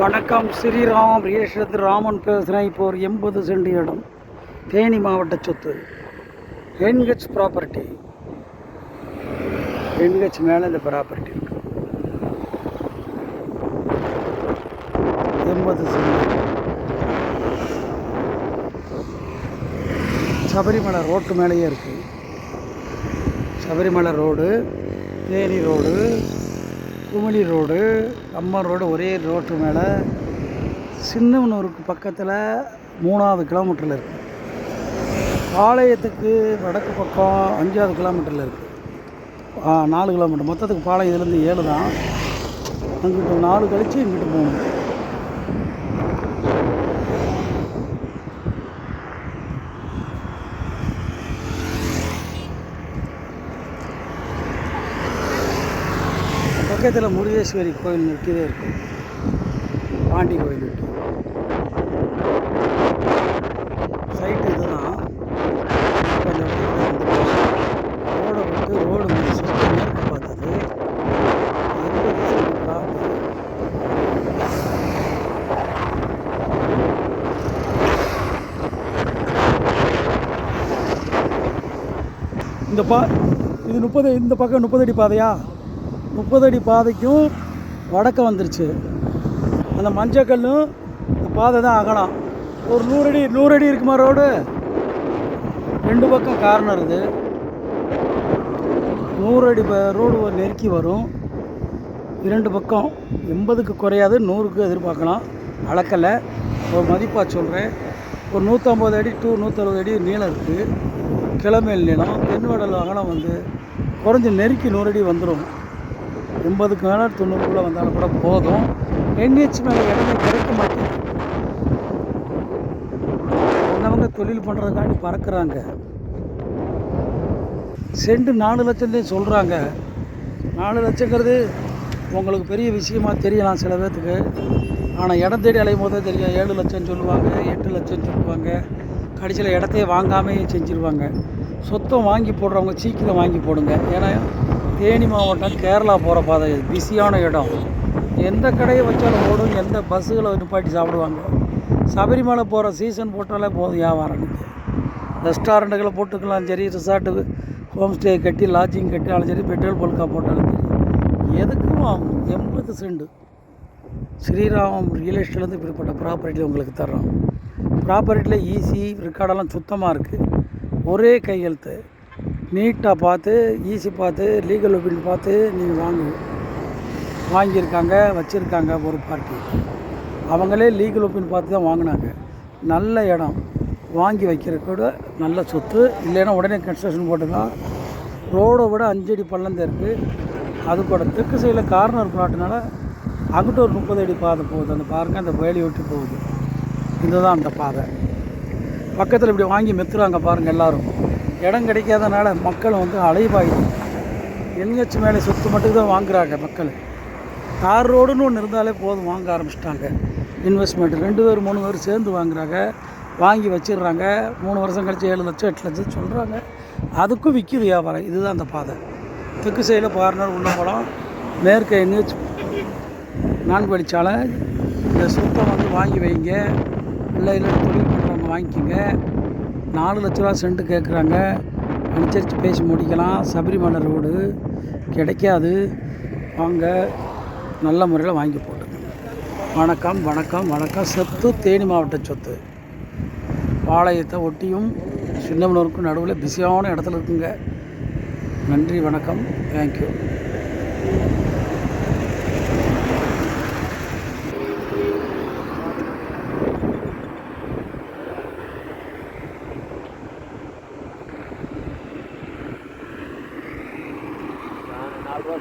வணக்கம். Sriram real estate Raman பேசுகிறேன். இப்போ ஒரு 80 சென்ட் இடம், தேனி மாவட்ட சொத்து, என்ஹெச் ப்ராப்பர்ட்டி. என்ஹெச் மேலே இந்த ப்ராப்பர்ட்டி இருக்கு. 80 சென்ட். சபரிமலை ரோட்டு மேலேயே இருக்குது. Sabarimala road, Theni road, Kumily road, Amman road ஒரே ரோட்டு மேலே. சின்னமனூருக்கு பக்கத்தில் 3வது கிலோமீட்டரில் இருக்குது. பாளையத்துக்கு வடக்கு பக்கம் 5வது கிலோமீட்டரில் இருக்குது. 4 கிலோமீட்டர் மொத்தத்துக்கு. பாளையம் இதுலேருந்து 7 தான். அங்கிட்டு 4 கழித்து இங்கிட்டு 3. பக்கத்தில் முருகேஸ்வரி கோயில் நிற்கவே இருக்குது. பாண்டி கோயில் இருக்கு. சைட்டு இதுதான். ரோடை விட்டு ரோடு சுற்றி மேற்கு பார்த்தது. இது 30, இந்த பக்கம் 30 அடி பாதையா? 30 அடி பாதைக்கும் வடக்க வந்துருச்சு. அந்த மஞ்சக்கல்லும் இந்த பாதை தான் அகலம். ஒரு 100 அடி இருக்குமா ரோடு? 2 பக்கம் கார்னர். இது 100 அடி ரோடு நெருக்கி வரும். 2 பக்கம் 80க்கு குறையாது, 100க்கு எதிர்பார்க்கலாம். அளக்கலை, ஒரு மதிப்பாக சொல்கிறேன். ஒரு 150 அடி டு 160 அடி நீளம் இருக்குது. கிளமேல் நீளம். தென்வடல் அகலம் வந்து குறைஞ்சி நெருக்கி 100 அடி வந்துடும். 80க்கு மேலே 90க்குள்ளே வந்தாலும் கூட போதும். என்ஹெச் மேலே இடமே கிடைக்க மாட்டேங்குது. வந்தவங்க தொழில் பண்ணுறதுக்காண்டி பறக்கிறாங்க. சென்ட் 4 லட்சத்தையும் சொல்கிறாங்க. 4 லட்சங்கிறது உங்களுக்கு பெரிய விஷயமா தெரியலாம் சில பேர்த்துக்கு. ஆனால் இடம் தேடி அலையும் போதே தெரியும். 7 லட்சம் சொல்லுவாங்க, 8 லட்சம் சொல்லுவாங்க. கடைசியில் இடத்தையே வாங்காமே செஞ்சுருவாங்க. சொத்தம் வாங்கி போடுறவங்க சீக்கிரம் வாங்கி போடுங்க. ஏன்னா தேனி மாவட்டம் கேரளா போகிற பாதை, பிஸியான இடம். எந்த கடையை வச்சாலும் ஓடும். எந்த பஸ்ஸுகளை நிப்பாட்டி சாப்பிடுவாங்க. சபரிமலை போகிற சீசன் போட்டாலே போதும் வியாபாரம். ரெஸ்டாரண்ட்டுகளை போட்டுக்கலாம் சரி, ரிசார்ட்டுக்கு ஹோம் ஸ்டே கட்டி லாட்ஜிங் கட்டினாலும் சரி, பெட்ரோல் பல்காக போட்டாலும் சரி, எதுக்கும் ஆகும். 80 சென்ட் ஸ்ரீராம் ரியல் எஸ்டேட்லேருந்து இப்படிப்பட்ட ப்ராப்பர்ட்டியில் உங்களுக்கு தர்றோம். ப்ராப்பர்ட்டியில் ஈஸி ரெக்கார்டெல்லாம் சுத்தமாக இருக்குது. ஒரே கையெழுத்து. நீட்டாக பார்த்து, ஈஸி பார்த்து, லீகல் ஒப்பீனியன் பார்த்து நீங்கள் வாங்கியிருக்காங்க, வச்சுருக்காங்க. ஒரு பார்ட்டி அவங்களே லீகல் ஒப்பீனியன் பார்த்து தான் வாங்கினாங்க. நல்ல இடம், வாங்கி வைக்கிற கூட நல்ல சொத்து. இல்லைன்னா உடனே கன்ஸ்ட்ரக்ஷன் போட்டுக்கலாம். ரோடை விட 5 அடி பள்ளம் தான் இருக்குது. அது கூட தெற்கு சைடில் கார்னர் பிளாட்னால அங்கிட்ட ஒரு 30 அடி பாதை போகுது. அந்த பாருங்க, அந்த வேலி ஒட்டி போகுது. இதுதான் அந்த பாதை. பக்கத்தில் இப்படி வாங்கி மெத்துறாங்க பாருங்கள். எல்லோரும் இடம் கிடைக்காதனால மக்கள் வந்து அலைவாயுது. என்ஹெச் மேலே சொத்து மட்டும்தான் வாங்குகிறாங்க மக்கள். தார் ரோடுன்னு ஒன்று இருந்தாலே போதும், வாங்க ஆரம்பிச்சிட்டாங்க. இன்வெஸ்ட்மெண்ட் 2 பேர் 3 பேர் சேர்ந்து வாங்குறாங்க. வாங்கி வச்சிடுறாங்க. 3 வருஷம் கழிச்சு 7 லட்சம் 8 லட்சம் சொல்கிறாங்க. அதுக்கும் விற்கிது வியாபாரம். இதுதான் அந்த பாதை. தெற்கு சைடில் பார்னர் உள்ள போகலாம். மேற்கு என்ஹெச் 4 வழிச்சாலை. இந்த சொத்தை வந்து வாங்கி வைங்க. இல்லை தொழில் பண்ணுறவங்க வாங்கிக்கோங்க. 4 லட்ச ரூபா சென்ட் கேட்குறாங்க. அனுசரித்து பேசி முடிக்கலாம். சபரிமலை ரோடு கிடைக்காது. வாங்க, நல்ல முறையில் வாங்கி போட்டுங்க. வணக்கம் வணக்கம் வணக்கம். சொத்து தேனி மாவட்ட சொத்து. பாளையத்தை ஒட்டியும் சின்னமனூருக்கும் நடுவில் பிஸியான இடத்துல இருக்குங்க. நன்றி, வணக்கம், தேங்க்யூ. நான் 4 ரூபா